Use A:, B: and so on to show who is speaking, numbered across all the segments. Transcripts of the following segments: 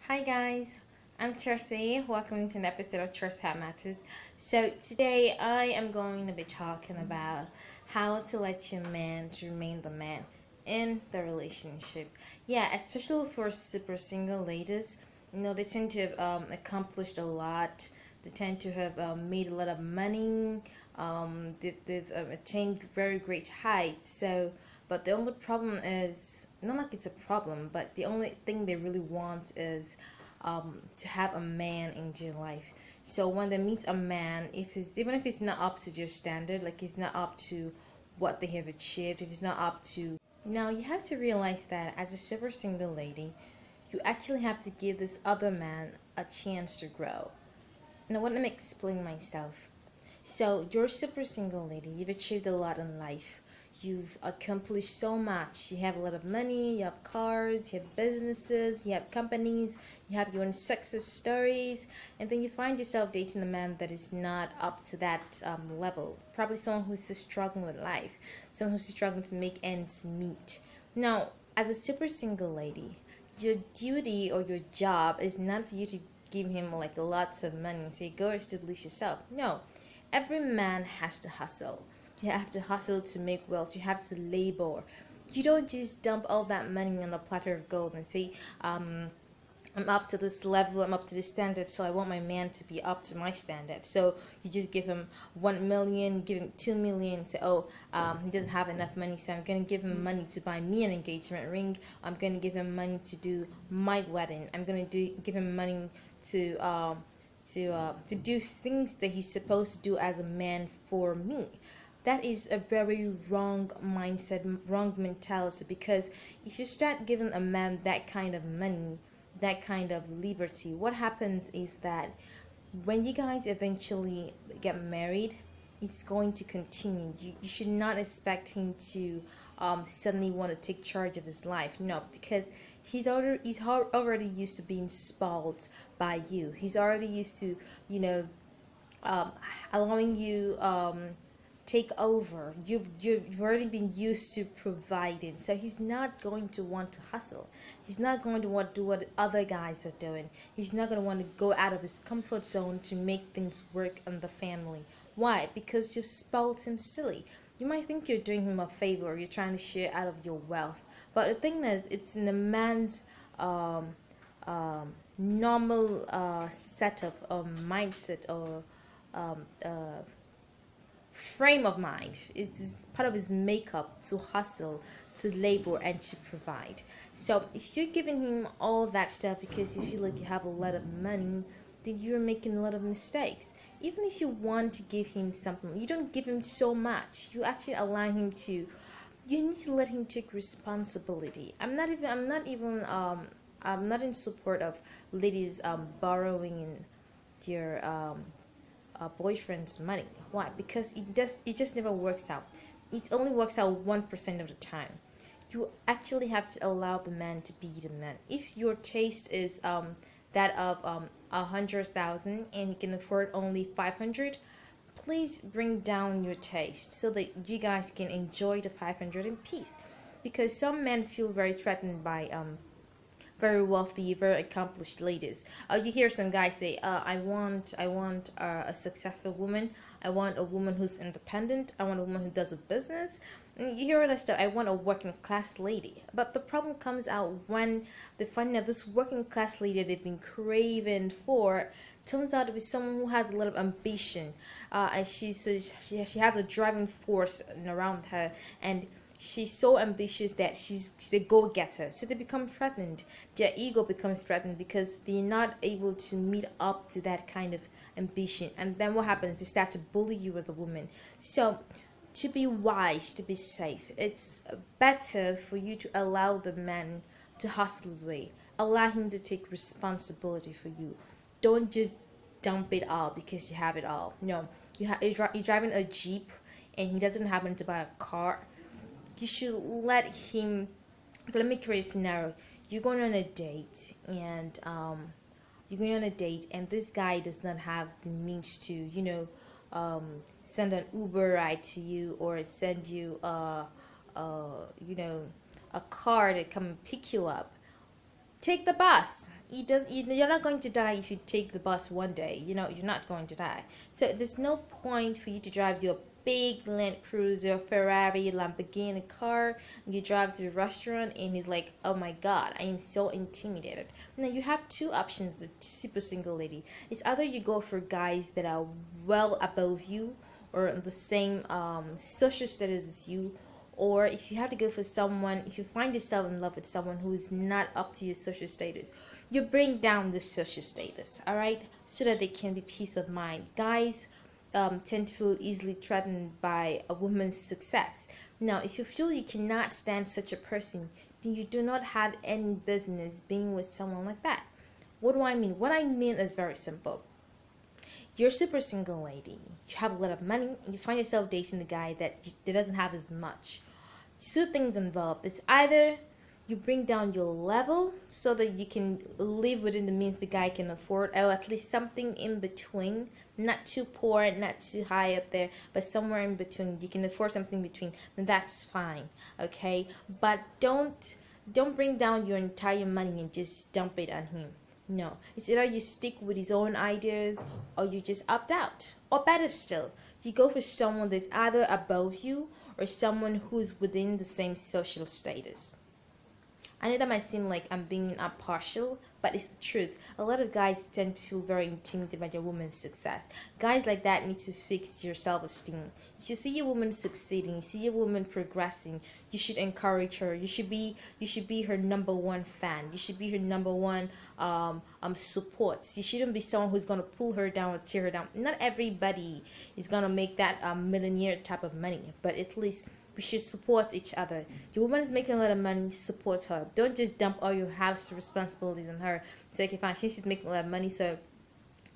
A: Hi guys, I'm Chercy. Welcome to an episode of Chercyheartmatterz. So today I am going to be talking about how to let your man to remain the man in the relationship. Yeah, especially for super single ladies. They tend to have accomplished a lot. They tend to have made a lot of money. They've attained very great heights. But the only problem is not like it's a problem, but the only thing they really want is to have a man in their life. So when they meet a man, if he's even if it's not up to their standard, like he's not up to what they have achieved, if he's not up to now, you have to realize that as a super single lady, you actually have to give this other man a chance to grow. Now, let me explain myself. So, you're a super single lady. You've achieved a lot in life. You've accomplished so much. You have a lot of money, you have cars, you have businesses, you have companies, you have your own success stories, and then you find yourself dating a man that is not up to that level. Probably someone who's just struggling with life, someone who's struggling to make ends meet. Now, as a super single lady, your duty or your job is not for you to give him like lots of money and say go establish yourself. No, every man has to hustle. You have to hustle to make wealth. You have to labor. You don't just dump all that money on a platter of gold and say, I'm up to this level, I'm up to this standard, so I want my man to be up to my standard. So you just give him 1 million, give him 2 million, say, oh, he doesn't have enough money, so I'm gonna give him money to buy me an engagement ring. I'm gonna give him money to do my wedding. I'm gonna give him money to do things that he's supposed to do as a man for me. That is a very wrong mindset, wrong mentality, because if you start giving a man that kind of money, that kind of liberty, what happens is that when you guys eventually get married, it's going to continue. You should not expect him to suddenly want to take charge of his life. No, because he's already used to being spoiled by you. He's already used to, you know, um, allowing you take over. You've already been used to providing, so he's not going to want to hustle. He's not going to want to do what other guys are doing. He's not going to want to go out of his comfort zone to make things work in the family. Why? Because you've spoiled him silly. You might think you're doing him a favor, you're trying to share out of your wealth, but the thing is, it's in a man's um, normal setup or mindset or um, uh, frame of mind. It's part of his makeup to hustle, to labor, and to provide. So if you're giving him all that stuff because you feel like you have a lot of money, then you're making a lot of mistakes. Even if you want to give him something, you don't give him so much. You actually allow him to. You need to let him take responsibility. I'm not in support of ladies borrowing in their boyfriend's money. Why? Because it just never works out. It only works out 1% of the time. You actually have to allow the man to be the man. If your taste is that of 100,000 and you can afford only 500, please bring down your taste so that you guys can enjoy the 500 in peace. Because some men feel very threatened by very wealthy, very accomplished ladies. You hear some guys say, I want a successful woman. I want a woman who's independent. I want a woman who does a business. And you hear all that stuff. I want a working class lady. But the problem comes out when they find out this working class lady they've been craving for turns out to be someone who has a lot of ambition, and she has a driving force around her, and she's so ambitious that she's a go-getter, so they become threatened. Their ego becomes threatened because they're not able to meet up to that kind of ambition, and then what happens, they start to bully you as a woman. So to be wise, to be safe, it's better for you to allow the man to hustle his way, allow him to take responsibility for you. Don't just dump it all because you have it all. No, you're driving a Jeep and he doesn't happen to buy a car. You should let him. Let me create a scenario. You're going on a date, and this guy does not have the means to, send an Uber ride to you or send you you know, a car to come and pick you up. Take the bus. You're not going to die if you take the bus one day. You're not going to die. So there's no point for you to drive your big Land Cruiser, Ferrari, Lamborghini car. You drive to the restaurant and he's like, oh my god, I am so intimidated. Now you have two options, the super single lady. It's either you go for guys that are well above you or the same social status as you, or if you have to go for someone, if you find yourself in love with someone who is not up to your social status, you bring down the social status, all right, so that there can be peace of mind. Guys tend to feel easily threatened by a woman's success. Now if you feel you cannot stand such a person, then you do not have any business being with someone like that. What do I mean? What I mean is very simple. You're a super single lady, you have a lot of money, and you find yourself dating the guy that doesn't have as much. Two things involved. It's either you bring down your level so that you can live within the means the guy can afford, or at least something in between, not too poor, not too high up there, but somewhere in between. You can afford something between, then that's fine, okay? But don't bring down your entire money and just dump it on him. No, it's either you stick with his own ideas or you just opt out. Or better still, you go for someone that's either above you or someone who's within the same social status. I know that might seem like I'm being partial, but it's the truth. A lot of guys tend to feel very intimidated by their woman's success. Guys like that need to fix your self-esteem. If you see your woman succeeding, you see your woman progressing, you should encourage her. You should be her number one fan. You should be her number one support. You shouldn't be someone who's gonna pull her down or tear her down. Not everybody is gonna make that millionaire type of money, but at least we should support each other. Your woman is making a lot of money, support her. Don't just dump all your house responsibilities on her. So okay, fine, she's making a lot of money, so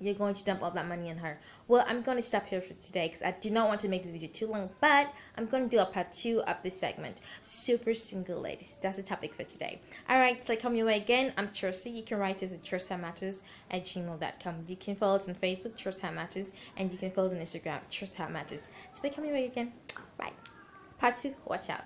A: you're going to dump all that money on her. Well, I'm going to stop here for today because I do not want to make this video too long, but I'm going to do a part 2 of this segment. Super single ladies. That's the topic for today. Alright, so come your way again. I'm Chercy. You can write us at chercyheartmatterz@gmail.com. You can follow us on Facebook, Chercyheartmatterz, and you can follow us on Instagram, Chercyheartmatterz. So come your way again. Bye. Part 2, watch out.